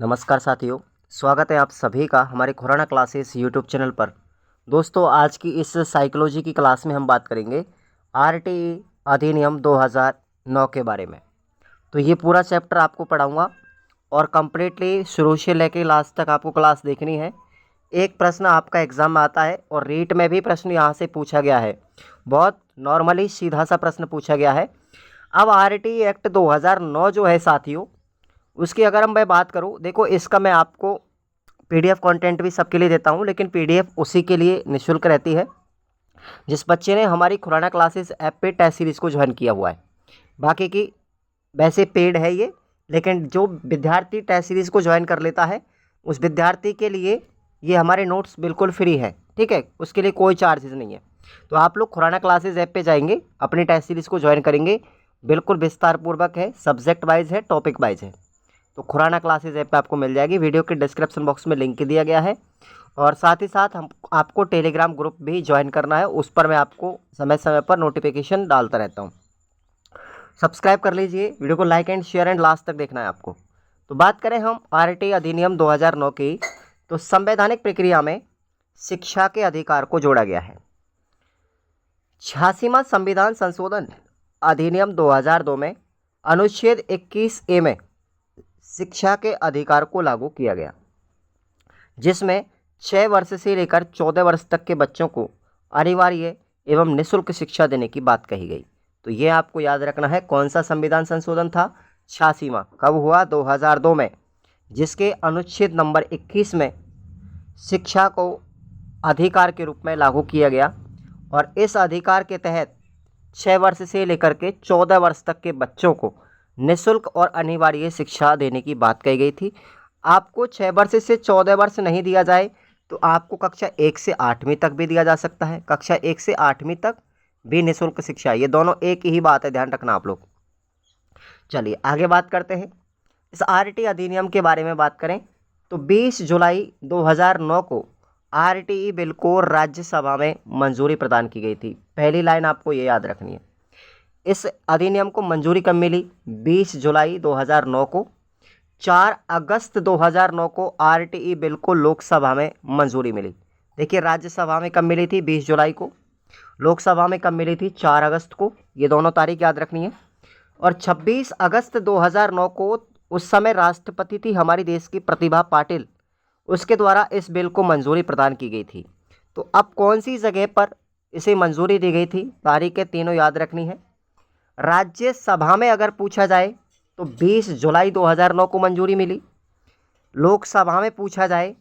नमस्कार साथियों, स्वागत है आप सभी का हमारे खुराना क्लासेस यूट्यूब चैनल पर। दोस्तों, आज की इस साइकोलॉजी की क्लास में हम बात करेंगे आरटीई अधिनियम 2009 के बारे में। तो ये पूरा चैप्टर आपको पढ़ाऊंगा और कम्प्लीटली शुरू से लेकर लास्ट तक आपको क्लास देखनी है। एक प्रश्न आपका एग्ज़ाम में आता है और रीट में भी प्रश्न यहाँ से पूछा गया है। बहुत नॉर्मली सीधा सा प्रश्न पूछा गया है। अब आरटीई एक्ट 2009 जो है साथियों, उसकी अगर मैं बात करूं, देखो इसका मैं आपको पीडीएफ कंटेंट भी सबके लिए देता हूं, लेकिन पीडीएफ उसी के लिए निःशुल्क रहती है जिस बच्चे ने हमारी खुराना क्लासेस ऐप पे टेस्ट सीरीज़ को ज्वाइन किया हुआ है। बाकी की वैसे पेड है ये, लेकिन जो विद्यार्थी टेस्ट सीरीज़ को ज्वाइन कर लेता है उस विद्यार्थी के लिए ये हमारे नोट्स बिल्कुल फ्री है। ठीक है, उसके लिए कोई चार्जेस नहीं है। तो आप लोग खुराना क्लासेस ऐप पे जाएंगे, अपनी टेस्ट सीरीज़ को ज्वाइन करेंगे। बिल्कुल विस्तार पूर्वक है, सब्जेक्ट वाइज है, टॉपिक वाइज है। तो खुराना क्लासेस ऐप पे आपको मिल जाएगी। वीडियो के डिस्क्रिप्शन बॉक्स में लिंक दिया गया है और साथ ही साथ हम आपको टेलीग्राम ग्रुप भी ज्वाइन करना है। उस पर मैं आपको समय समय पर नोटिफिकेशन डालता रहता हूँ। सब्सक्राइब कर लीजिए, वीडियो को like and share and last तक देखना है आपको। तो बात करें हम आरटीई अधिनियम 2009 की, तो संवैधानिक प्रक्रिया में शिक्षा के अधिकार को जोड़ा गया है। 86वां संविधान संशोधन अधिनियम 2002 में अनुच्छेद 21A में शिक्षा के अधिकार को लागू किया गया, जिसमें 6 वर्ष से लेकर 14 वर्ष तक के बच्चों को अनिवार्य एवं निःशुल्क शिक्षा देने की बात कही गई। तो ये आपको याद रखना है। कौन सा संविधान संशोधन था? 86वां। कब हुआ? 2002 में, जिसके अनुच्छेद नंबर 21 में शिक्षा को अधिकार के रूप में लागू किया गया और इस अधिकार के तहत 6 वर्ष से लेकर के 14 वर्ष तक के बच्चों को निःशुल्क और अनिवार्य शिक्षा देने की बात कही गई थी। आपको 6 वर्ष से 14 वर्ष नहीं दिया जाए तो आपको कक्षा 1 से 8वीं तक भी दिया जा सकता है। कक्षा 1 से 8वीं तक भी निःशुल्क शिक्षा, ये दोनों एक ही बात है, ध्यान रखना आप लोग। चलिए आगे बात करते हैं। इस आरटीई अधिनियम के बारे में बात करें तो 20 जुलाई 2009 को आरटीई बिल को राज्यसभा में मंजूरी प्रदान की गई थी। पहली लाइन आपको ये याद रखनी है। इस अधिनियम को मंजूरी कब मिली? 20 जुलाई 2009 को। 4 अगस्त 2009 को आरटीई बिल को लोकसभा में मंजूरी मिली। देखिए, राज्यसभा में कब मिली थी? 20 जुलाई को। लोकसभा में कब मिली थी? 4 अगस्त को। ये दोनों तारीख याद रखनी है। और 26 अगस्त 2009 को, उस समय राष्ट्रपति थी हमारी देश की प्रतिभा पाटिल, उसके द्वारा इस बिल को मंजूरी प्रदान की गई थी। तो अब कौन सी जगह पर इसे मंजूरी दी गई थी? तारीखें तीनों याद रखनी है। राज्यसभा में अगर पूछा जाए तो 20 जुलाई 2009 को मंजूरी मिली। लोकसभा में पूछा जाए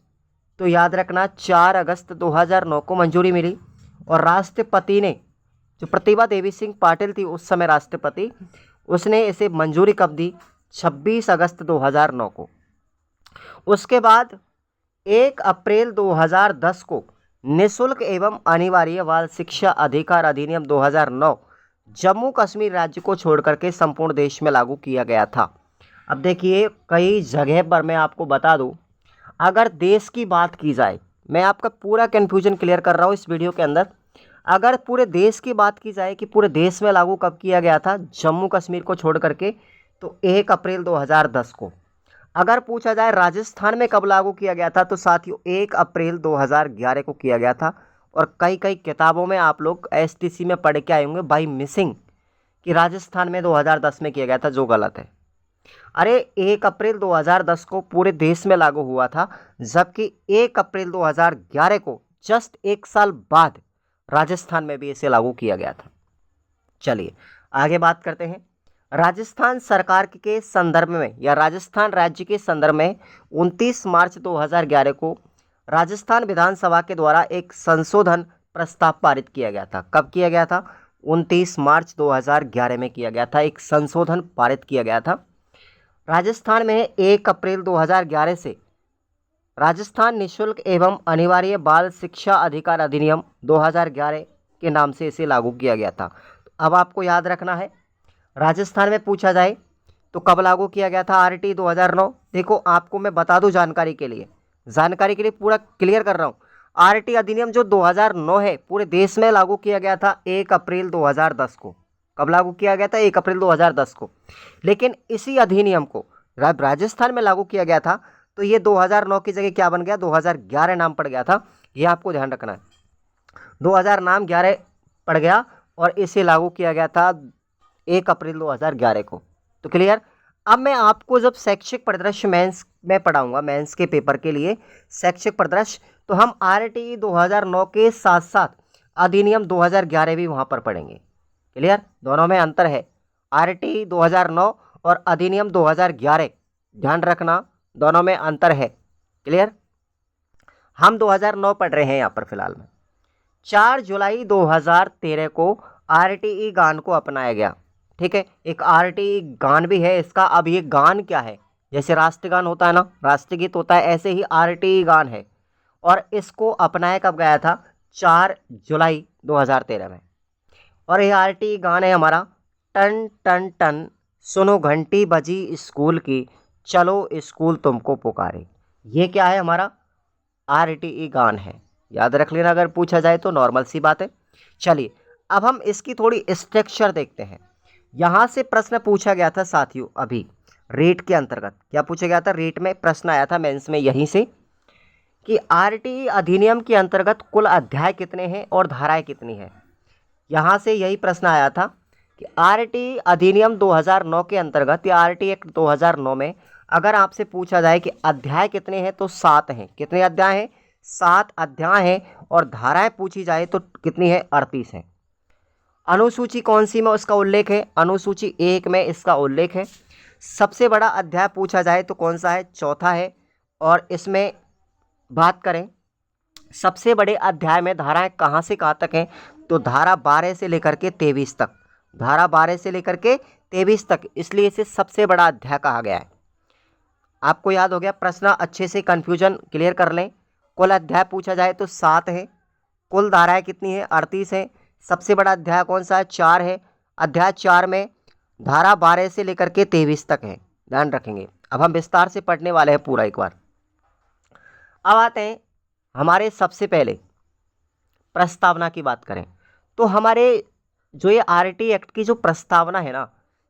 तो याद रखना 4 अगस्त 2009 को मंजूरी मिली। और राष्ट्रपति ने, जो प्रतिभा देवी सिंह पाटिल थी उस समय राष्ट्रपति, उसने इसे मंजूरी कब दी? 26 अगस्त 2009 को। उसके बाद 1 अप्रैल 2010 को निःशुल्क एवं अनिवार्य बाल शिक्षा अधिकार अधिनियम 2009 जम्मू कश्मीर राज्य को छोड़ करके संपूर्ण देश में लागू किया गया था। अब देखिए, कई जगह पर मैं आपको बता दूं, अगर देश की बात की जाए, मैं आपका पूरा कन्फ्यूजन क्लियर कर रहा हूं इस वीडियो के अंदर। अगर पूरे देश की बात की जाए कि पूरे देश में लागू कब किया गया था जम्मू कश्मीर को छोड़ करके, तो 1 अप्रैल 2010 को। अगर पूछा जाए राजस्थान में कब लागू किया गया था, तो साथियों 1 अप्रैल 2011 को किया गया था। और कई कई किताबों में आप लोग एसटीसी में पढ़ के आए होंगे बाई मिसिंग कि राजस्थान में 2010 में किया गया था, जो गलत है। अरे 1 अप्रैल 2010 को पूरे देश में लागू हुआ था, जबकि 1 अप्रैल 2011 को जस्ट 1 साल बाद राजस्थान में भी इसे लागू किया गया था। चलिए आगे बात करते हैं। राजस्थान सरकार के संदर्भ में या राजस्थान राज्य के संदर्भ में 29 मार्च 2011 को राजस्थान विधानसभा के द्वारा एक संशोधन प्रस्ताव पारित किया गया था। कब किया गया था? 29 मार्च 2011 में किया गया था, एक संशोधन पारित किया गया था। राजस्थान में 1 अप्रैल 2011 से राजस्थान निःशुल्क एवं अनिवार्य बाल शिक्षा अधिकार अधिनियम 2011 के नाम से इसे लागू किया गया था। अब आपको याद रखना है, राजस्थान में पूछा जाए तो कब लागू किया गया था आरटीई 2009? देखो आपको मैं बता दूं जानकारी के लिए पूरा क्लियर कर रहा हूँ। आरटीई अधिनियम जो 2009 है पूरे देश में लागू किया गया था 1 अप्रैल 2010 को। कब लागू किया गया था? 1 अप्रैल 2010 को। लेकिन इसी अधिनियम को राजस्थान में लागू किया गया था तो ये 2009 की जगह क्या बन गया, 2011 नाम पड़ गया था। ये आपको ध्यान रखना है, 2000 नाम 11 पड़ गया और इसे लागू किया गया था 1 अप्रैल 2011 को। तो क्लियर। अब मैं आपको जब शैक्षिक परिदृश्य मेंस में पढ़ाऊंगा, मेंस के पेपर के लिए शैक्षिक परिदृश्य, तो हम आरटीई 2009 के साथ साथ अधिनियम 2011 भी वहाँ पर पढ़ेंगे। क्लियर, दोनों में अंतर है। आरटीई 2009 और अधिनियम 2011, ध्यान रखना दोनों में अंतर है। क्लियर, हम 2009 पढ़ रहे हैं यहाँ पर फिलहाल में। 4 जुलाई 2013 को आरटीई गान को अपनाया गया। ठीक है, एक आरटीई गान भी है इसका। अब ये गान क्या है, जैसे राष्ट्रगान होता है ना, राष्ट्रगीत होता है, ऐसे ही आरटीई गान है और इसको अपनाया कब गया था, 4 जुलाई 2013 में। और ये आरटीई गान है हमारा, टन टन टन सुनो घंटी बजी स्कूल की, चलो स्कूल तुमको पुकारे। ये क्या है, हमारा आरटीई गान है। याद रख लेना अगर पूछा जाए तो, नॉर्मल सी बात है। चलिए अब हम इसकी थोड़ी स्ट्रक्चर देखते हैं। यहाँ से प्रश्न पूछा गया था साथियों, अभी रेट के अंतर्गत क्या पूछा गया था, रेट में प्रश्न आया था मेंस में यहीं से कि आरटीई अधिनियम के अंतर्गत कुल अध्याय कितने हैं और धाराएं कितनी हैं। यहाँ से यही प्रश्न आया था कि आरटीई अधिनियम 2009 के अंतर्गत या आरटीई एक्ट 2009 में अगर आपसे पूछा जाए कि अध्याय कितने हैं तो 7 हैं। कितने अध्याय हैं, 7 अध्याय हैं। और धाराएं पूछी जाए तो कितनी है, 38 हैं। अनुसूची कौन सी में उसका उल्लेख है, अनुसूची 1 में इसका उल्लेख है। सबसे बड़ा अध्याय पूछा जाए तो कौन सा है, चौथा है। और इसमें बात करें सबसे बड़े अध्याय में धाराएं कहाँ से कहाँ तक हैं, तो धारा 12 से लेकर के 23 तक, धारा 12 से लेकर के 23 तक, इसलिए इसे सबसे बड़ा अध्याय कहा गया है। आपको याद हो गया, प्रश्न अच्छे से कन्फ्यूजन क्लियर कर लें। कुल अध्याय पूछा जाए तो 7 है, कुल धाराएं कितनी है, 38 है। सबसे बड़ा अध्याय कौन सा है, 4 है। अध्याय 4 में धारा 12 से लेकर के 23 तक है, ध्यान रखेंगे। अब हम विस्तार से पढ़ने वाले हैं पूरा एक बार। अब आते हैं हमारे सबसे पहले प्रस्तावना की बात करें तो हमारे जो ये आरटीई एक्ट की जो प्रस्तावना है ना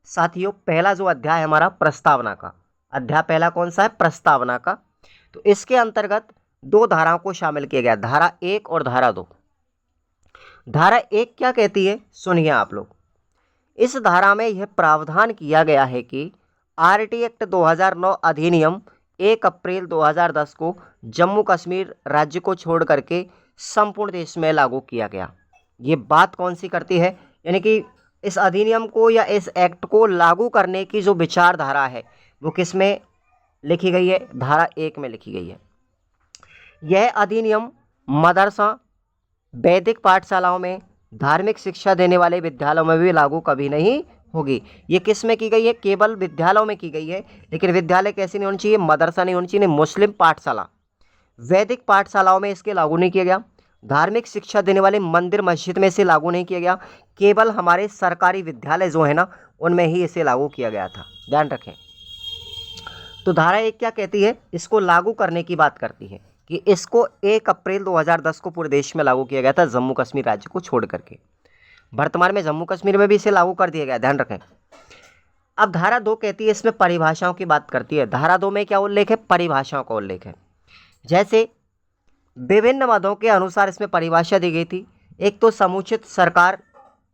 साथियों, पहला जो अध्याय है हमारा प्रस्तावना का, अध्याय पहला कौन सा है, प्रस्तावना का। तो इसके अंतर्गत 2 धाराओं को शामिल किया गया, धारा 1 और धारा 2। धारा 1 क्या कहती है, सुनिए आप लोग। इस धारा में यह प्रावधान किया गया है कि आरटीई एक्ट 2009 अधिनियम 1 अप्रैल 2010 को जम्मू कश्मीर राज्य को छोड़ करके संपूर्ण देश में लागू किया गया। ये बात कौन सी करती है, यानी कि इस अधिनियम को या इस एक्ट को लागू करने की जो विचारधारा है वो किस में लिखी गई है, धारा 1 में लिखी गई है। यह अधिनियम मदरसा, वैदिक पाठशालाओं में, धार्मिक शिक्षा देने वाले विद्यालयों में भी लागू कभी नहीं होगी। ये किस में की गई है, केवल विद्यालयों में की गई है। लेकिन विद्यालय कैसी नहीं होनी चाहिए, मदरसा नहीं होनी चाहिए, मुस्लिम पाठशाला, वैदिक पाठशालाओं में इसके लागू नहीं किया गया। धार्मिक शिक्षा देने वाले मंदिर मस्जिद में इसे लागू नहीं किया गया। केवल हमारे सरकारी विद्यालय जो है ना उनमें ही इसे लागू किया गया था, ध्यान रखें। तो धारा 1 क्या कहती है, इसको लागू करने की बात करती है कि इसको 1 अप्रैल 2010 को पूरे देश में लागू किया गया था, जम्मू कश्मीर राज्य को छोड़ करके। वर्तमान में जम्मू कश्मीर में भी इसे लागू कर दिया गया, ध्यान रखें। अब धारा 2 कहती है, इसमें परिभाषाओं की बात करती है। धारा 2 में क्या उल्लेख है, परिभाषाओं का उल्लेख है। जैसे विभिन्न मदों के अनुसार इसमें परिभाषा दी गई थी। एक तो समुचित सरकार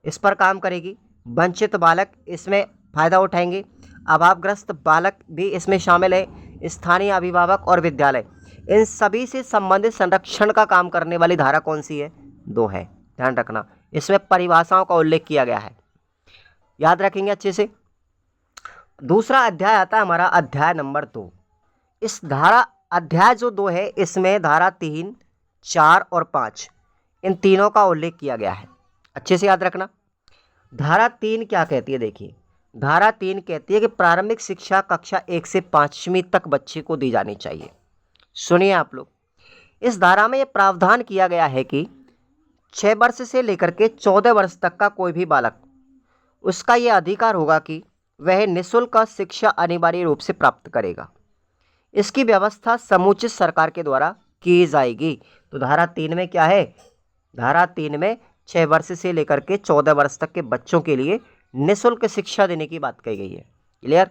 इस पर काम करेगी, वंचित बालक इसमें फ़ायदा उठाएंगे, अभावग्रस्त बालक भी इसमें शामिल है, स्थानीय अभिभावक और विद्यालय, इन सभी से संबंधित संरक्षण का काम करने वाली धारा कौन सी है, 2 है, ध्यान रखना। इसमें परिभाषाओं का उल्लेख किया गया है, याद रखेंगे अच्छे से। दूसरा अध्याय आता है हमारा अध्याय नंबर 2। इस धारा अध्याय जो 2 है इसमें धारा 3, 4 और 5 इन तीनों का उल्लेख किया गया है, अच्छे से याद रखना। धारा 3 क्या कहती है, देखिए धारा 3 कहती है कि प्रारंभिक शिक्षा कक्षा 1 से 5वीं तक बच्चे को दी जानी चाहिए। सुनिए आप लोग, इस धारा में यह प्रावधान किया गया है कि 6 वर्ष से लेकर के 14 वर्ष तक का कोई भी बालक, उसका यह अधिकार होगा कि वह निःशुल्क शिक्षा अनिवार्य रूप से प्राप्त करेगा। इसकी व्यवस्था समुचित सरकार के द्वारा की जाएगी। तो धारा 3 में क्या है, धारा 3 में 6 वर्ष से लेकर के 14 वर्ष तक के बच्चों के लिए निःशुल्क शिक्षा देने की बात कही गई है, क्लियर।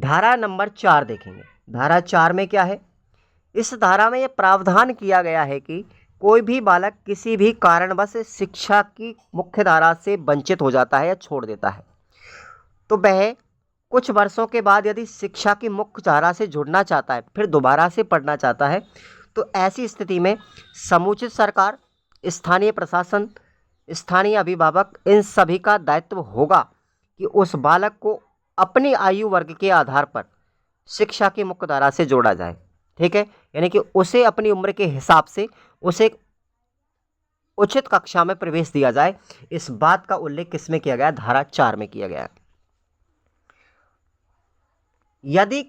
धारा नंबर 4 देखेंगे। धारा 4 में क्या है? इस धारा में यह प्रावधान किया गया है कि कोई भी बालक किसी भी कारणवश शिक्षा की मुख्य धारा से वंचित हो जाता है या छोड़ देता है, तो वह कुछ वर्षों के बाद यदि शिक्षा की मुख्य धारा से जुड़ना चाहता है, फिर दोबारा से पढ़ना चाहता है, तो ऐसी स्थिति में समुचित सरकार, स्थानीय प्रशासन, स्थानीय अभिभावक, इन सभी का दायित्व होगा कि उस बालक को अपनी आयु वर्ग के आधार पर शिक्षा की मुख्य धारा से जोड़ा जाए। ठीक है, यानी कि उसे अपनी उम्र के हिसाब से उसे उचित कक्षा में प्रवेश दिया जाए। इस बात का उल्लेख किसमें किया गया? धारा 4 में किया गया है। यदि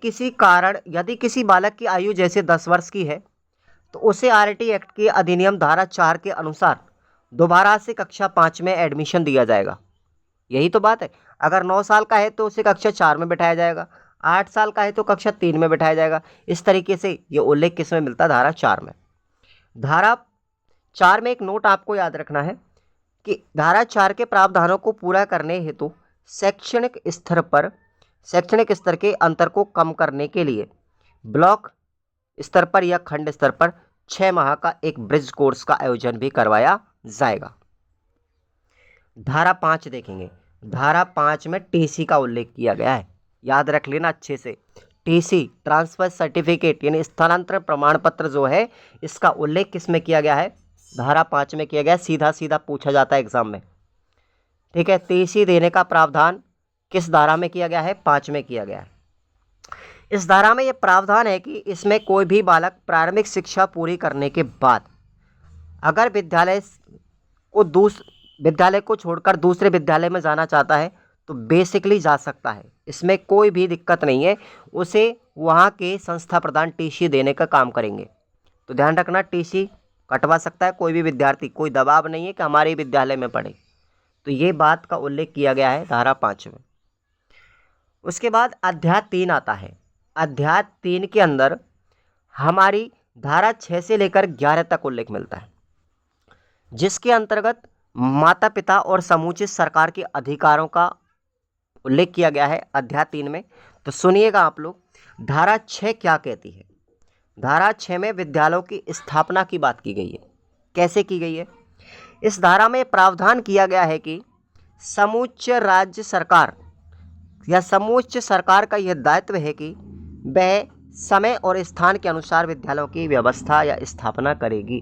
किसी बालक की आयु जैसे 10 वर्ष की है, तो उसे आरटी एक्ट के अधिनियम धारा 4 के अनुसार दोबारा से कक्षा 5 में एडमिशन दिया जाएगा। यही तो बात है। अगर 9 साल का है तो उसे कक्षा 4 में बैठाया जाएगा, 8 साल का है तो कक्षा 3 में बैठाया जाएगा। इस तरीके से ये उल्लेख किस में मिलता है? धारा 4 में। धारा 4 में एक नोट आपको याद रखना है कि धारा 4 के प्रावधानों को पूरा करने हेतु शैक्षणिक स्तर के अंतर को कम करने के लिए ब्लॉक स्तर पर या खंड स्तर पर 6 माह का एक ब्रिज कोर्स का आयोजन भी करवाया जाएगा। धारा 5 देखेंगे। धारा 5 में टीसी का उल्लेख किया गया है, याद रख लेना अच्छे से। टीसी, ट्रांसफर सर्टिफिकेट, यानी स्थानांतरण प्रमाण पत्र जो है, इसका उल्लेख किस में किया गया है? धारा 5 में किया गया। सीधा सीधा पूछा जाता है एग्जाम में। ठीक है, टीसी देने का प्रावधान किस धारा में किया गया है? 5 में किया गया है। इस धारा में यह प्रावधान है कि इसमें कोई भी बालक प्रारंभिक शिक्षा पूरी करने के बाद अगर विद्यालय को छोड़कर दूसरे विद्यालय में जाना चाहता है तो बेसिकली जा सकता है, इसमें कोई भी दिक्कत नहीं है। उसे वहाँ के संस्था प्रधान टीसी देने का काम करेंगे। तो ध्यान रखना, टीसी कटवा सकता है कोई भी विद्यार्थी, कोई दबाव नहीं है कि हमारे विद्यालय में पढ़े। तो ये बात का उल्लेख किया गया है धारा 5 में। उसके बाद अध्याय 3 आता है। अध्याय 3 के अंदर हमारी धारा 6 से लेकर 11 तक उल्लेख मिलता है, जिसके अंतर्गत माता पिता और समुचित सरकार के अधिकारों का उल्लेख किया गया है अध्याय 3 में। तो सुनिएगा आप लोग, धारा 6 क्या कहती है। धारा 6 में विद्यालयों की स्थापना की बात की गई है। कैसे की गई है? इस धारा में प्रावधान किया गया है कि समोच्च राज्य सरकार या समोच्च सरकार का यह दायित्व है कि वह समय और स्थान के अनुसार विद्यालयों की व्यवस्था या स्थापना करेगी।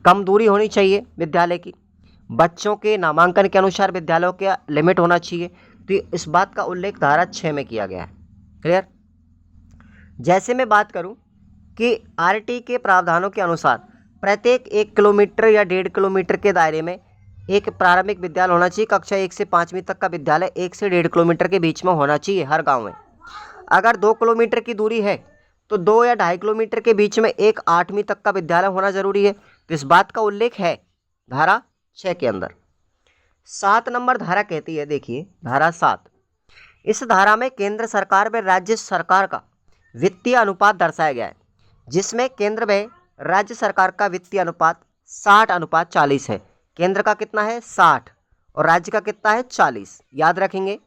कम दूरी होनी चाहिए विद्यालय की, बच्चों के नामांकन के अनुसार विद्यालयों का लिमिट होना चाहिए। तो इस बात का उल्लेख धारा 6 में किया गया है। क्लियर? जैसे मैं बात करूं कि आरटी के प्रावधानों के अनुसार प्रत्येक 1 किलोमीटर या 1.5 किलोमीटर के दायरे में एक प्रारंभिक विद्यालय होना चाहिए। कक्षा 1 से 5वीं तक का विद्यालय 1 से 1.5 किलोमीटर के बीच में होना चाहिए हर गांव में। अगर 2 किलोमीटर की दूरी है तो 2 या 2.5 किलोमीटर के बीच में एक 8वीं तक का विद्यालय होना जरूरी है। तो इस बात का उल्लेख है धारा 6 के अंदर। 7 नंबर धारा कहती है, देखिए धारा 7। इस धारा में केंद्र सरकार व राज्य सरकार का वित्तीय अनुपात दर्शाया गया है, जिसमें केंद्र व राज्य सरकार का वित्तीय अनुपात 60:40 है। केंद्र का कितना है? 60 और राज्य का कितना है? 40। याद रखेंगे।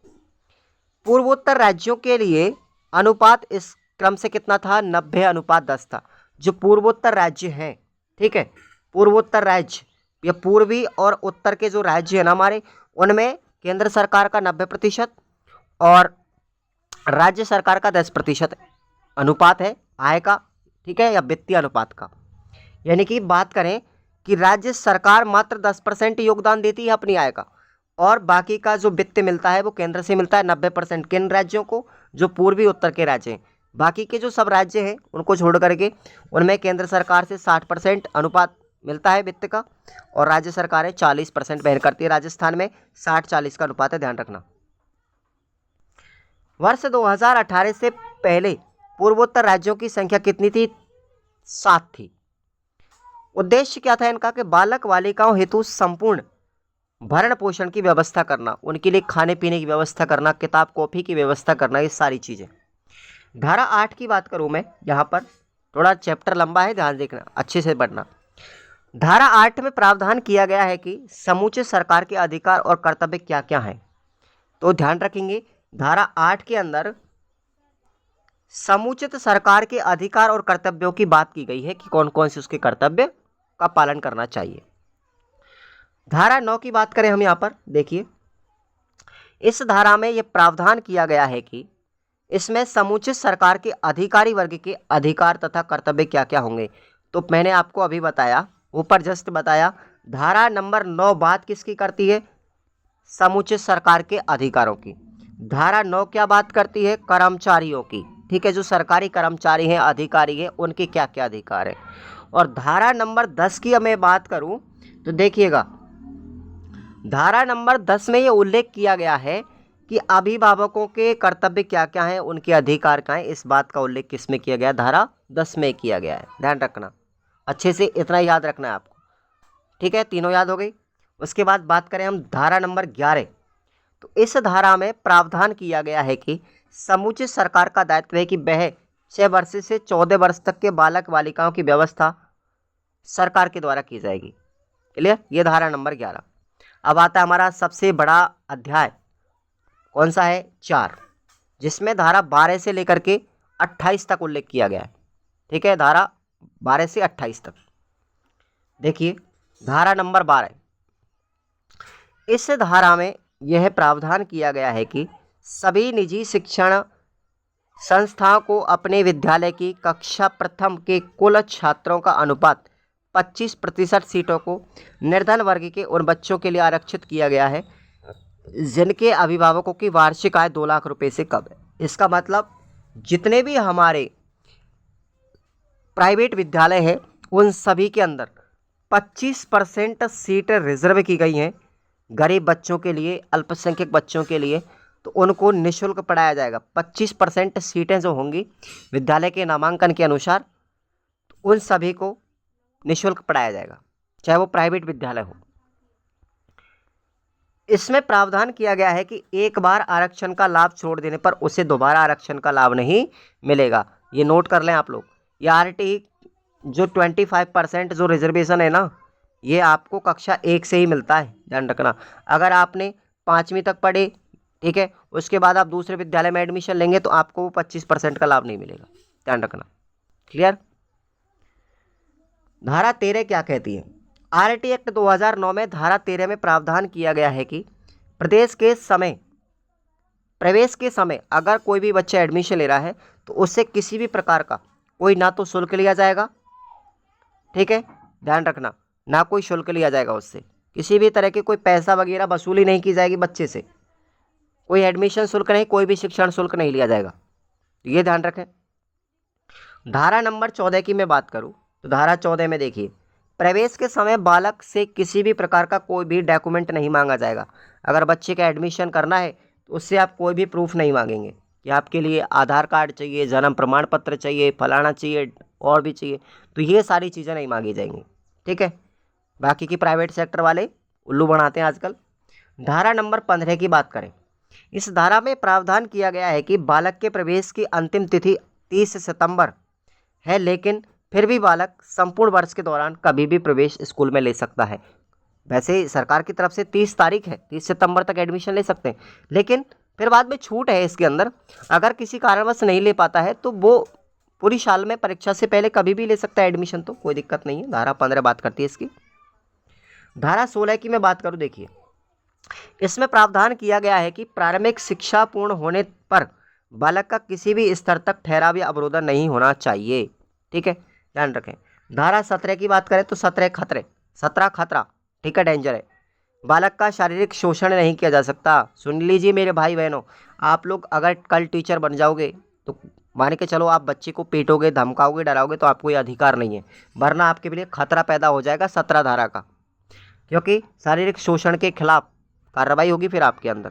पूर्वोत्तर राज्यों के लिए अनुपात इस क्रम से कितना था? 90:10 था। जो पूर्वोत्तर राज्य हैं, ठीक है, पूर्वोत्तर राज्य या पूर्वी और उत्तर के जो राज्य हैं ना हमारे, उनमें केंद्र सरकार का 90% और राज्य सरकार का 10% अनुपात है आय का, ठीक है, या वित्तीय अनुपात का। यानी कि बात करें कि राज्य सरकार मात्र 10% योगदान देती है अपनी आय का, और बाकी का जो वित्त मिलता है वो केंद्र से मिलता है 90% किन राज्यों को? जो पूर्वी उत्तर के राज्य हैं। बाकी के जो सब राज्य हैं उनको छोड़ करके उनमें केंद्र सरकार से 60% अनुपात मिलता है वित्त का, और राज्य सरकारें 40% वहन करती है। राजस्थान में 60-40 का अनुपात है, ध्यान रखना। वर्ष 2018 से पहले पूर्वोत्तर राज्यों की संख्या कितनी थी? 7 थी। उद्देश्य क्या था इनका? कि बालक बालिकाओं हेतु संपूर्ण भरण पोषण की व्यवस्था करना, उनके लिए खाने पीने की व्यवस्था करना, किताब कॉपी की व्यवस्था करना, ये सारी चीज़ें। धारा 8 की बात करूं मैं, यहाँ पर थोड़ा चैप्टर लंबा है, ध्यान देखना, अच्छे से पढ़ना। धारा 8 में प्रावधान किया गया है कि समूचे सरकार के अधिकार और कर्तव्य क्या क्या हैं। तो ध्यान रखेंगे, धारा 8 के अंदर समुचित सरकार के अधिकार और कर्तव्यों की बात की गई है कि कौन कौन से उसके कर्तव्य का पालन करना चाहिए। धारा 9 की बात करें हम यहाँ पर, देखिए इस धारा में यह प्रावधान किया गया है कि इसमें समुचित सरकार के अधिकारी वर्ग के अधिकार तथा कर्तव्य क्या क्या होंगे। तो मैंने आपको अभी बताया, ऊपर जस्ट बताया, धारा नंबर 9 बात किसकी करती है? समुचित सरकार के अधिकारों की। धारा 9 क्या बात करती है? कर्मचारियों की। ठीक है, जो सरकारी कर्मचारी हैं, अधिकारी हैं, उनके क्या क्या अधिकार है। और धारा नंबर 10 की मैं बात करूं तो देखिएगा, धारा नंबर 10 में ये उल्लेख किया गया है कि अभिभावकों के कर्तव्य क्या क्या हैं, उनके अधिकार क्या हैं। इस बात का उल्लेख किस में किया गया? धारा 10 में किया गया है। ध्यान रखना, अच्छे से इतना याद रखना है आपको। ठीक है, तीनों याद हो गई। उसके बाद बात करें हम धारा नंबर 11, तो इस धारा में प्रावधान किया गया है कि समुचित सरकार का दायित्व है कि वह 6 वर्ष से 14 वर्ष तक के बालक बालिकाओं की व्यवस्था सरकार के द्वारा की जाएगी। क्लियर? ये धारा नंबर 11। अब आता है हमारा सबसे बड़ा अध्याय, कौन सा है? 4, जिसमें धारा 12 से लेकर के 28 तक उल्लेख किया गया है। ठीक है, धारा 12 से 28 तक। देखिए धारा नंबर 12, इस धारा में यह प्रावधान किया गया है कि सभी निजी शिक्षण संस्थाओं को अपने विद्यालय की कक्षा प्रथम के कुल छात्रों का अनुपात 25% सीटों को निर्धन वर्ग के उन बच्चों के लिए आरक्षित किया गया है जिनके अभिभावकों की वार्षिक आय 2 लाख रुपए से कम है। इसका मतलब जितने भी हमारे प्राइवेट विद्यालय हैं उन सभी के अंदर 25% सीट रिजर्व की गई हैं गरीब बच्चों के लिए, अल्पसंख्यक बच्चों के लिए। तो उनको निःशुल्क पढ़ाया जाएगा। 25% सीटें जो होंगी विद्यालय के नामांकन के अनुसार, तो उन सभी को निःशुल्क पढ़ाया जाएगा, चाहे वो प्राइवेट विद्यालय हो। इसमें प्रावधान किया गया है कि एक बार आरक्षण का लाभ छोड़ देने पर उसे दोबारा आरक्षण का लाभ नहीं मिलेगा। ये नोट कर लें आप लोग। ये आरटी जो 25% जो रिजर्वेशन है ना, ये आपको कक्षा 1 से ही मिलता है, ध्यान रखना। अगर आपने 5वीं तक पढ़े, ठीक है, उसके बाद आप दूसरे विद्यालय में एडमिशन लेंगे तो आपको 25% का लाभ नहीं मिलेगा, ध्यान रखना। क्लियर? धारा 13 क्या कहती है? आरटी एक्ट 2009 में धारा 13 में प्रावधान किया गया है कि प्रवेश के समय अगर कोई भी बच्चा एडमिशन ले रहा है तो उससे किसी भी प्रकार का कोई ना तो शुल्क लिया जाएगा, ठीक है, ध्यान रखना, ना कोई शुल्क लिया जाएगा उससे, किसी भी तरह के कोई पैसा वगैरह वसूली नहीं की जाएगी बच्चे से, कोई एडमिशन शुल्क नहीं, कोई भी शिक्षण शुल्क नहीं लिया जाएगा। तो ये ध्यान रखें। धारा नंबर 14 की मैं बात करूं तो धारा 14 में देखिए, प्रवेश के समय बालक से किसी भी प्रकार का कोई भी डॉक्यूमेंट नहीं मांगा जाएगा। अगर बच्चे का एडमिशन करना है तो उससे आप कोई भी प्रूफ नहीं मांगेंगे कि आपके लिए आधार कार्ड चाहिए, जन्म प्रमाण पत्र चाहिए, फलाना चाहिए और भी चाहिए, तो ये सारी चीज़ें नहीं मांगी जाएंगी। ठीक है, बाकी की प्राइवेट सेक्टर वाले उल्लू बनाते हैं आजकल। धारा नंबर 15 की बात करें, इस धारा में प्रावधान किया गया है कि बालक के प्रवेश की अंतिम तिथि 30 सितंबर है, लेकिन फिर भी बालक संपूर्ण वर्ष के दौरान कभी भी प्रवेश स्कूल में ले सकता है। वैसे सरकार की तरफ से 30 तारीख है, 30 सितंबर तक एडमिशन ले सकते हैं, लेकिन फिर बाद में छूट है इसके अंदर। अगर किसी कारणवश नहीं ले पाता है तो वो पूरी साल में परीक्षा से पहले कभी भी ले सकता है एडमिशन, तो कोई दिक्कत नहीं है। धारा 15 बात करती है इसकी। धारा 16 की मैं बात करूँ, देखिए इसमें प्रावधान किया गया है कि प्रारंभिक शिक्षा पूर्ण होने पर बालक का किसी भी स्तर तक ठहराव या अवरोधन नहीं होना चाहिए। ठीक है, ध्यान रखें। धारा 17 की बात करें तो 17 खतरा, ठीक है, डेंजर है। बालक का शारीरिक शोषण नहीं किया जा सकता। सुन लीजिए मेरे भाई बहनों, आप लोग अगर कल टीचर बन जाओगे तो मान के चलो आप बच्चे को पीटोगे, धमकाओगे, डराओगे तो आपको ये अधिकार नहीं है, वरना आपके लिए खतरा पैदा हो जाएगा 17 धारा का, क्योंकि शारीरिक शोषण के खिलाफ कार्रवाई होगी फिर आपके अंदर।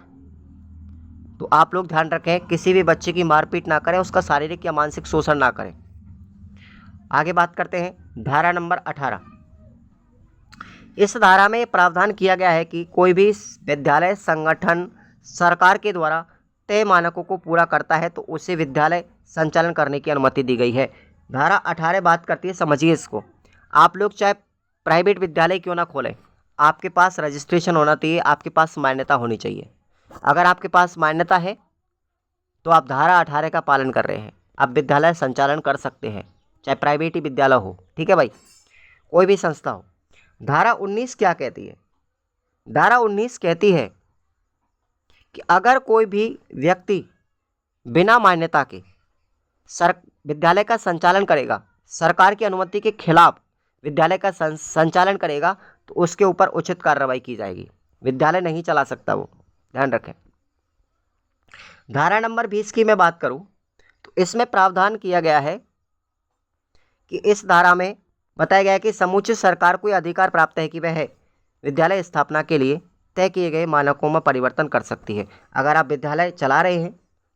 तो आप लोग ध्यान रखें, किसी भी बच्चे की मारपीट ना करें, उसका शारीरिक या मानसिक शोषण ना करें। आगे बात करते हैं धारा नंबर 18। इस धारा में प्रावधान किया गया है कि कोई भी विद्यालय संगठन सरकार के द्वारा तय मानकों को पूरा करता है तो उसे विद्यालय संचालन करने की अनुमति दी गई है। धारा 18 बात करती है, समझिए इसको, आप लोग चाहे प्राइवेट विद्यालय क्यों ना खोलें, आपके पास रजिस्ट्रेशन होना चाहिए, आपके पास मान्यता होनी चाहिए। अगर आपके पास मान्यता है तो आप धारा 18 का पालन कर रहे हैं। आप विद्यालय संचालन कर सकते हैं, चाहे प्राइवेट ही विद्यालय हो, ठीक है भाई, कोई भी संस्था हो। धारा 19 क्या कहती है? धारा 19 कहती है कि अगर कोई भी व्यक्ति बिना मान्यता के विद्यालय का संचालन करेगा, सरकार की अनुमति के खिलाफ विद्यालय का संचालन करेगा, तो उसके ऊपर उचित कार्रवाई की जाएगी। विद्यालय नहीं चला सकता वो, ध्यान रखें। धारा नंबर 20 की मैं बात करूं तो इसमें प्रावधान किया गया है कि इस धारा में बताया गया है कि समुचित सरकार को यह अधिकार प्राप्त है कि वह विद्यालय स्थापना के लिए तय किए गए मानकों में परिवर्तन कर सकती है। अगर आप विद्यालय चला रहे हैं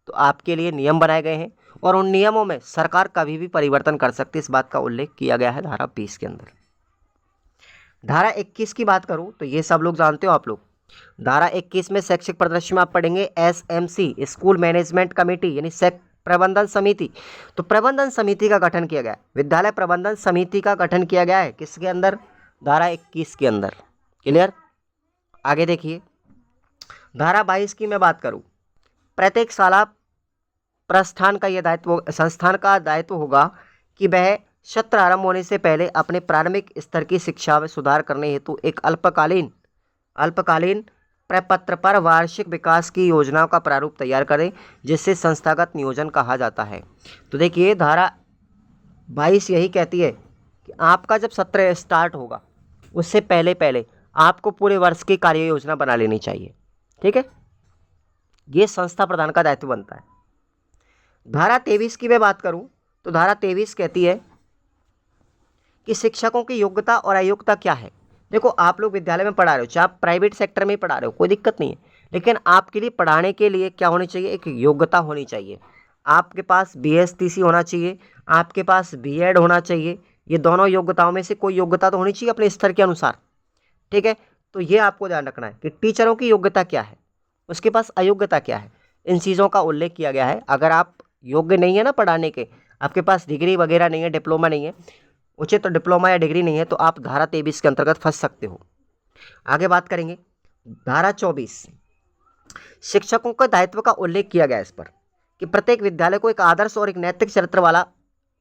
तो आपके लिए नियम बनाए गए हैं और उन नियमों में सरकार कभी भी परिवर्तन कर सकती है। इस बात का उल्लेख किया गया है धारा 20 के अंदर। धारा 21 की बात करूं तो ये सब लोग जानते हो आप लोग। धारा 21 में शैक्षिक परिदृश्य में आप पढ़ेंगे SMC, स्कूल मैनेजमेंट कमेटी, यानी प्रबंधन समिति। तो प्रबंधन समिति का गठन किया गया है, विद्यालय प्रबंधन समिति का गठन किया गया है किसके अंदर? धारा 21 के अंदर। क्लियर? आगे देखिए, धारा 22 की मैं बात करूं, प्रत्येक शाला प्रस्थान का यह दायित्व, संस्थान का दायित्व होगा कि वह सत्र आरंभ होने से पहले अपने प्रारंभिक स्तर की शिक्षा में सुधार करने हेतु एक अल्पकालीन प्रपत्र पर वार्षिक विकास की योजनाओं का प्रारूप तैयार करें, जिससे संस्थागत नियोजन कहा जाता है। तो देखिए, धारा 22 यही कहती है कि आपका जब सत्र स्टार्ट होगा उससे पहले आपको पूरे वर्ष की कार्य योजना बना लेनी चाहिए, ठीक है। ये संस्था प्रधान का दायित्व बनता है। धारा 23 की मैं बात करूं तो धारा 23 कहती है कि शिक्षकों की योग्यता और अयोग्यता क्या है। देखो, आप लोग विद्यालय में पढ़ा रहे हो, चाहे आप प्राइवेट सेक्टर में ही पढ़ा रहे हो, कोई दिक्कत नहीं है, लेकिन आपके लिए पढ़ाने के लिए क्या होनी चाहिए? एक योग्यता होनी चाहिए। आपके पास BSTC होना चाहिए, आपके पास B.Ed होना चाहिए। ये दोनों योग्यताओं में से कोई योग्यता तो होनी चाहिए अपने स्तर के अनुसार, ठीक है। तो ये आपको ध्यान रखना है कि टीचरों की योग्यता क्या है, उसके पास अयोग्यता क्या है, इन चीज़ों का उल्लेख किया गया है। अगर आप योग्य नहीं है ना पढ़ाने के, आपके पास डिग्री वगैरह नहीं है, डिप्लोमा नहीं है, उचित तो डिप्लोमा या डिग्री नहीं है, तो आप धारा 23 के अंतर्गत फंस सकते हो। आगे बात करेंगे, धारा 24, शिक्षकों के दायित्व का उल्लेख किया गया है इस पर कि प्रत्येक विद्यालय को एक आदर्श और एक नैतिक चरित्र वाला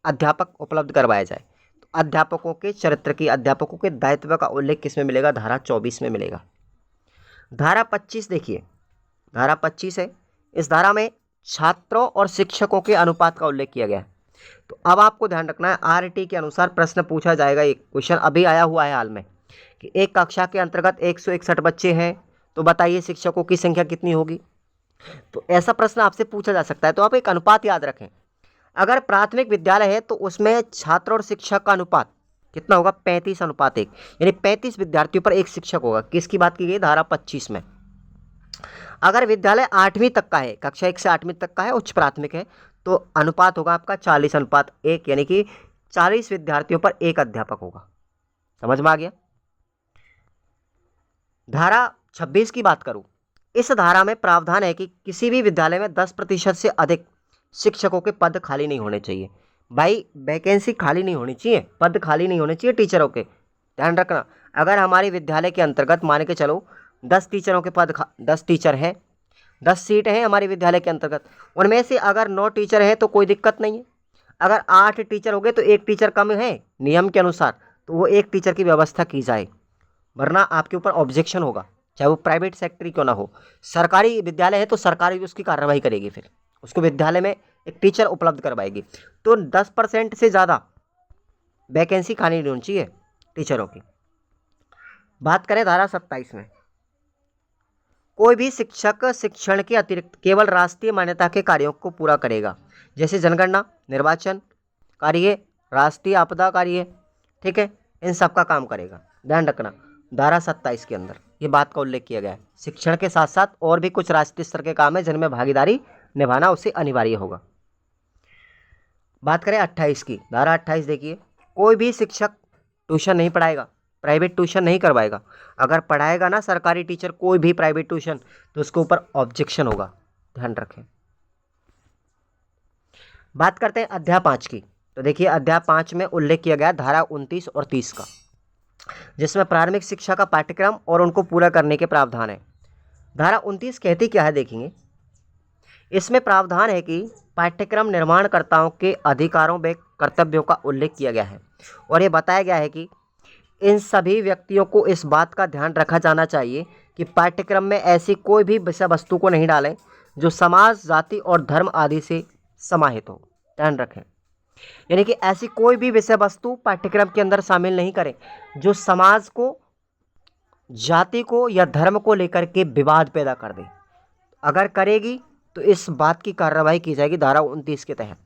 अध्यापक उपलब्ध करवाया जाए। तो अध्यापकों के चरित्र की, अध्यापकों के दायित्व का उल्लेख किस में मिलेगा? धारा 24 में मिलेगा। धारा 25 देखिए, धारा 25 है, इस धारा में छात्रों और शिक्षकों के अनुपात का उल्लेख किया गया है। तो अब आपको ध्यान रखना है, RT के अनुसार प्रश्न पूछा जाएगा। एक क्वेश्चन अभी आया हुआ है हाल में कि एक कक्षा के अंतर्गत 161 बच्चे हैं, तो बताइए शिक्षकों की संख्या कितनी होगी। तो ऐसा प्रश्न आपसे पूछा जा सकता है, तो आप एक अनुपात याद रखें। अगर प्राथमिक विद्यालय है तो उसमें छात्र और शिक्षक का अनुपात कितना होगा? 35:1, यानी 35 विद्यार्थियों पर एक शिक्षक होगा। किसकी बात की गई? धारा 25 में। अगर विद्यालय 8वीं तक का है, कक्षा 1 से 8वीं तक का है, उच्च प्राथमिक है, तो अनुपात होगा आपका 40:1, यानी कि 40 विद्यार्थियों पर एक अध्यापक होगा। समझ में आ गया? धारा 26 की बात करूं, इस धारा में प्रावधान है कि किसी भी विद्यालय में 10% से अधिक शिक्षकों के पद खाली नहीं होने चाहिए। भाई, वैकेंसी खाली नहीं होनी चाहिए, पद खाली नहीं होने चाहिए टीचरों के। ध्यान रखना, अगर हमारे विद्यालय के अंतर्गत मान के चलो 10 टीचरों के पद 10 टीचर हैं, 10 सीट हैं हमारे विद्यालय के अंतर्गत, उनमें से अगर 9 टीचर हैं तो कोई दिक्कत नहीं है। अगर 8 टीचर हो गए तो एक टीचर कम है नियम के अनुसार, तो वो एक टीचर की व्यवस्था की जाए, वरना आपके ऊपर ऑब्जेक्शन होगा, चाहे वो प्राइवेट सेक्टर क्यों ना हो। सरकारी विद्यालय है तो सरकार भी उसकी कार्रवाई करेगी, फिर उसको विद्यालय में एक टीचर उपलब्ध करवाएगी। तो 10% से ज़्यादा वैकेंसी खाली नहीं होनी चाहिए टीचरों की। बात करें धारा 27 में, कोई भी शिक्षक शिक्षण के अतिरिक्त केवल राष्ट्रीय मान्यता के कार्यों को पूरा करेगा, जैसे जनगणना, निर्वाचन कार्य, राष्ट्रीय आपदा कार्य, ठीक है, इन सब का काम करेगा। ध्यान रखना, धारा 27 के अंदर ये बात का उल्लेख किया गया है। शिक्षण के साथ साथ और भी कुछ राष्ट्रीय स्तर के काम है जिनमें भागीदारी निभाना उसे अनिवार्य होगा। बात करें 28 की, धारा 28 देखिए, कोई भी शिक्षक ट्यूशन नहीं पढ़ाएगा, प्राइवेट ट्यूशन नहीं करवाएगा। अगर पढ़ाएगा ना सरकारी टीचर कोई भी प्राइवेट ट्यूशन, तो उसके ऊपर ऑब्जेक्शन होगा, ध्यान रखें। बात करते हैं अध्याय 5 की, तो देखिए अध्याय 5 में उल्लेख किया गया धारा 29 और 30 का, जिसमें प्रारंभिक शिक्षा का पाठ्यक्रम और उनको पूरा करने के प्रावधान है। धारा 29 कहती क्या है देखेंगे, इसमें प्रावधान है कि पाठ्यक्रम निर्माणकर्ताओं के अधिकारों व कर्तव्यों का उल्लेख किया गया है और ये बताया गया है कि इन सभी व्यक्तियों को इस बात का ध्यान रखा जाना चाहिए कि पाठ्यक्रम में ऐसी कोई भी विषय वस्तु को नहीं डालें जो समाज, जाति और धर्म आदि से समाहित हो। ध्यान रखें, यानी कि ऐसी कोई भी विषय वस्तु पाठ्यक्रम के अंदर शामिल नहीं करें जो समाज को, जाति को या धर्म को लेकर के विवाद पैदा कर दे। अगर करेगी तो इस बात की कार्रवाई की जाएगी धारा 29 के तहत।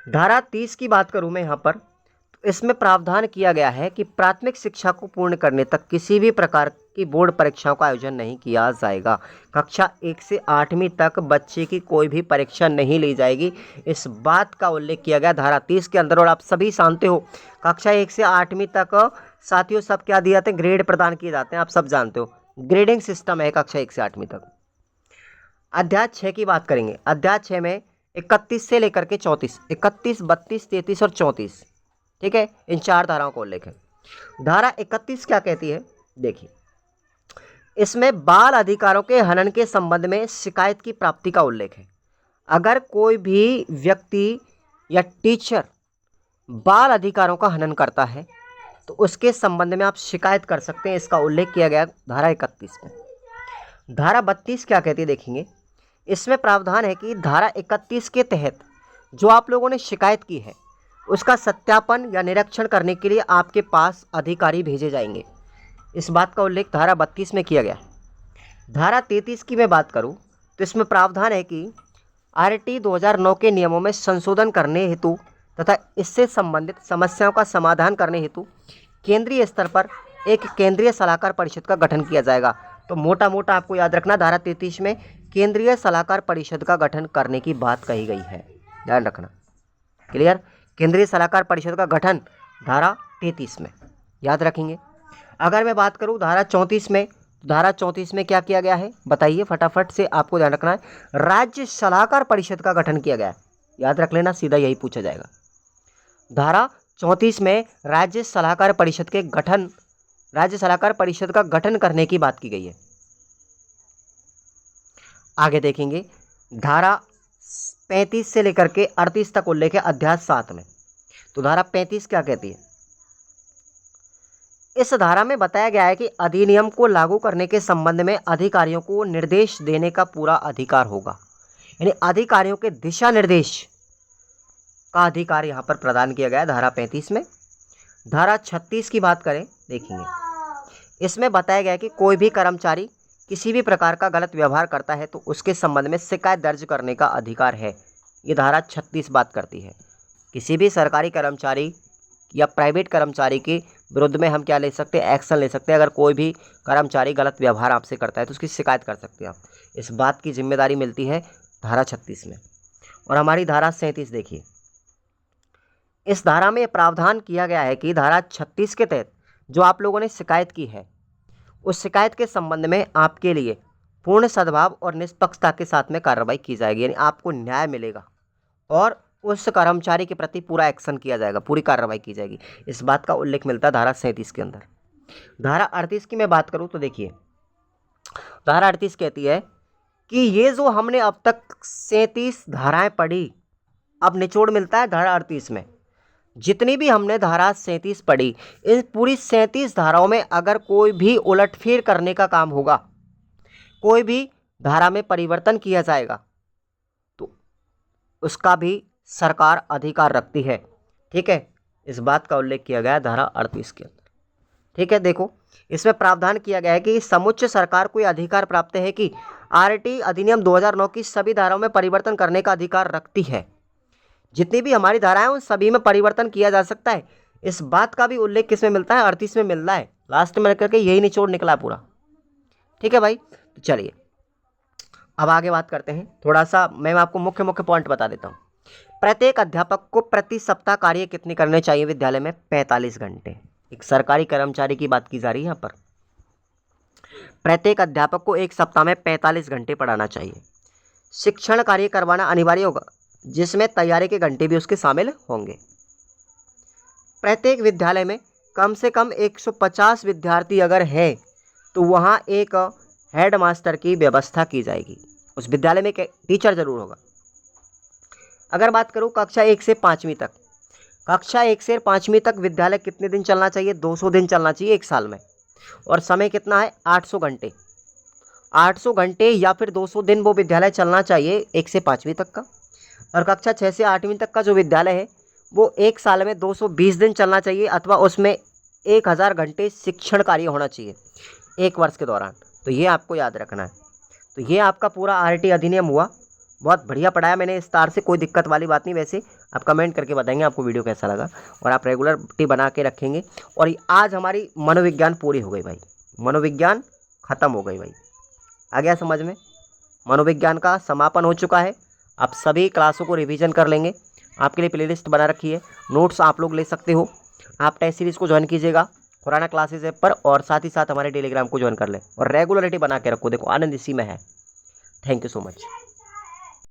धारा 30 की बात करूं मैं यहाँ पर, तो इसमें प्रावधान किया गया है कि प्राथमिक शिक्षा को पूर्ण करने तक किसी भी प्रकार की बोर्ड परीक्षाओं का आयोजन नहीं किया जाएगा। कक्षा 1 से 8वीं तक बच्चे की कोई भी परीक्षा नहीं ली जाएगी, इस बात का उल्लेख किया गया धारा 30 के अंदर। और आप सभी जानते हो कक्षा 1 से 8वीं तक साथियों सब क्या दिए जाते हैं, ग्रेड प्रदान किए जाते हैं। आप सब जानते हो ग्रेडिंग सिस्टम है कक्षा 1 से 8वीं तक। अध्याय 6 की बात करेंगे। अध्याय 6 में 31 से लेकर के 34, 31, 32, 33 और 34, ठीक है, इन 4 धाराओं का उल्लेख है। धारा 31 क्या कहती है, देखिए, इसमें बाल अधिकारों के हनन के संबंध में शिकायत की प्राप्ति का उल्लेख है। अगर कोई भी व्यक्ति या टीचर बाल अधिकारों का हनन करता है तो उसके संबंध में आप शिकायत कर सकते हैं, इसका उल्लेख किया गया धारा 31 में। धारा 32 क्या कहती है, देखेंगे, इसमें प्रावधान है कि धारा 31 के तहत जो आप लोगों ने शिकायत की है उसका सत्यापन या निरीक्षण करने के लिए आपके पास अधिकारी भेजे जाएंगे। इस बात का उल्लेख धारा 32 में किया गया है। धारा 33 की मैं बात करूं तो इसमें प्रावधान है कि आरटी 2009 के नियमों में संशोधन करने हेतु तथा इससे संबंधित समस्याओं का समाधान करने हेतु केंद्रीय स्तर पर एक केंद्रीय सलाहकार परिषद का गठन किया जाएगा। तो मोटा मोटा आपको याद रखना, धारा 33 में केंद्रीय सलाहकार परिषद का गठन करने की बात कही गई है, ध्यान रखना। क्लियर, केंद्रीय सलाहकार परिषद का गठन धारा 33 में याद रखेंगे। अगर मैं बात करूं धारा 34 में, धारा 34 में क्या किया गया है बताइए, फटाफट से आपको ध्यान रखना है। राज्य सलाहकार परिषद का गठन किया गया है, याद रख लेना, सीधा यही पूछा जाएगा। धारा 34 में राज्य सलाहकार परिषद के गठन, राज्य सलाहकार परिषद का गठन करने की बात की गई है। आगे देखेंगे, धारा 35 से लेकर के 38 तक उल्लेख है अध्याय 7 में। तो धारा 35 क्या कहती है, इस धारा में बताया गया है कि अधिनियम को लागू करने के संबंध में अधिकारियों को निर्देश देने का पूरा अधिकार होगा, यानी अधिकारियों के दिशा निर्देश का अधिकार यहाँ पर प्रदान किया गया है धारा 35 में। धारा 36 की बात करें, देखेंगे, इसमें बताया गया है कि कोई भी कर्मचारी किसी भी प्रकार का गलत व्यवहार करता है तो उसके संबंध में शिकायत दर्ज करने का अधिकार है। ये धारा 36 बात करती है। किसी भी सरकारी कर्मचारी या प्राइवेट कर्मचारी के विरुद्ध में हम क्या ले सकते हैं, एक्शन ले सकते हैं। अगर कोई भी कर्मचारी गलत व्यवहार आपसे करता है तो उसकी शिकायत कर सकते हैं आप, इस बात की जिम्मेदारी मिलती है धारा 36 में। और हमारी धारा 37 देखिए, इस धारा में प्रावधान किया गया है कि धारा 36 के तहत जो आप लोगों ने शिकायत की है उस शिकायत के संबंध में आपके लिए पूर्ण सद्भाव और निष्पक्षता के साथ में कार्रवाई की जाएगी, यानी आपको न्याय मिलेगा और उस कर्मचारी के प्रति पूरा एक्शन किया जाएगा, पूरी कार्रवाई की जाएगी। इस बात का उल्लेख मिलता है धारा 37 के अंदर। धारा 38 की मैं बात करूं तो देखिए, धारा 38 कहती है कि ये जो हमने अब तक 37 धाराएं पढ़ी, अब निचोड़ मिलता है धारा 38 में। जितनी भी हमने धारा 37 पढ़ी, इन पूरी 37 धाराओं में अगर कोई भी उलटफेर करने का काम होगा, कोई भी धारा में परिवर्तन किया जाएगा तो उसका भी सरकार अधिकार रखती है, ठीक है। इस बात का उल्लेख किया गया है धारा 38 के अंदर, ठीक है। देखो, इसमें प्रावधान किया गया है कि समुच्च सरकार को यह अधिकार प्राप्त है कि आरटी अधिनियम 2009 की सभी धाराओं में परिवर्तन करने का अधिकार रखती है। जितनी भी हमारी धाराएं उन सभी में परिवर्तन किया जा सकता है। इस बात का भी उल्लेख किस में मिलता है, 38 में मिल रहा है। लास्ट में करके यही निचोड़ निकला पूरा, ठीक है भाई। तो चलिए अब आगे बात करते हैं। थोड़ा सा मैं आपको मुख्य मुख्य पॉइंट बता देता हूँ। प्रत्येक अध्यापक को प्रति सप्ताह कार्य कितने करने चाहिए विद्यालय में, 45 घंटे। एक सरकारी कर्मचारी की बात की जा रही है यहाँ पर। प्रत्येक अध्यापक को एक सप्ताह में 45 घंटे पढ़ाना चाहिए। शिक्षण कार्य करवाना अनिवार्य होगा, जिसमें तैयारी के घंटे भी उसके शामिल होंगे। प्रत्येक विद्यालय में कम से कम 150 विद्यार्थी अगर है तो वहाँ एक हेडमास्टर की व्यवस्था की जाएगी। उस विद्यालय में टीचर जरूर होगा, अगर बात करूँ कक्षा 1 से 5वीं तक, कक्षा 1 से 5वीं तक विद्यालय कितने दिन चलना चाहिए? 200 दिन चलना चाहिए एक साल में। और समय कितना है? 800 घंटे। 800 घंटे या फिर 200 दिन वो विद्यालय चलना चाहिए 1 से 5वीं तक का। और कक्षा 6 से 8वीं तक का जो विद्यालय है वो एक साल में 220 दिन चलना चाहिए, अथवा उसमें 1000 घंटे शिक्षण कार्य होना चाहिए एक वर्ष के दौरान। तो ये आपको याद रखना है। तो ये आपका पूरा आरटी अधिनियम हुआ। बहुत बढ़िया पढ़ाया मैंने विस्तार से, कोई दिक्कत वाली बात नहीं। वैसे आप कमेंट करके बताएंगे आपको वीडियो कैसा लगा, और आप रेगुलरिटी बना के रखेंगे। और आज हमारी मनोविज्ञान पूरी हो गई भाई, मनोविज्ञान खत्म हो गई भाई। आ गया समझ में? मनोविज्ञान का समापन हो चुका है। आप सभी क्लासों को रिवीजन कर लेंगे। आपके लिए प्लेलिस्ट बना रखी है, नोट्स आप लोग ले सकते हो। आप टेस्ट सीरीज़ को ज्वाइन कीजिएगा खुराना क्लासेस ऐप पर, और साथ ही साथ हमारे टेलीग्राम को ज्वाइन कर लें और रेगुलरिटी बना के रखो। देखो आनंद इसी में है। Thank you so much.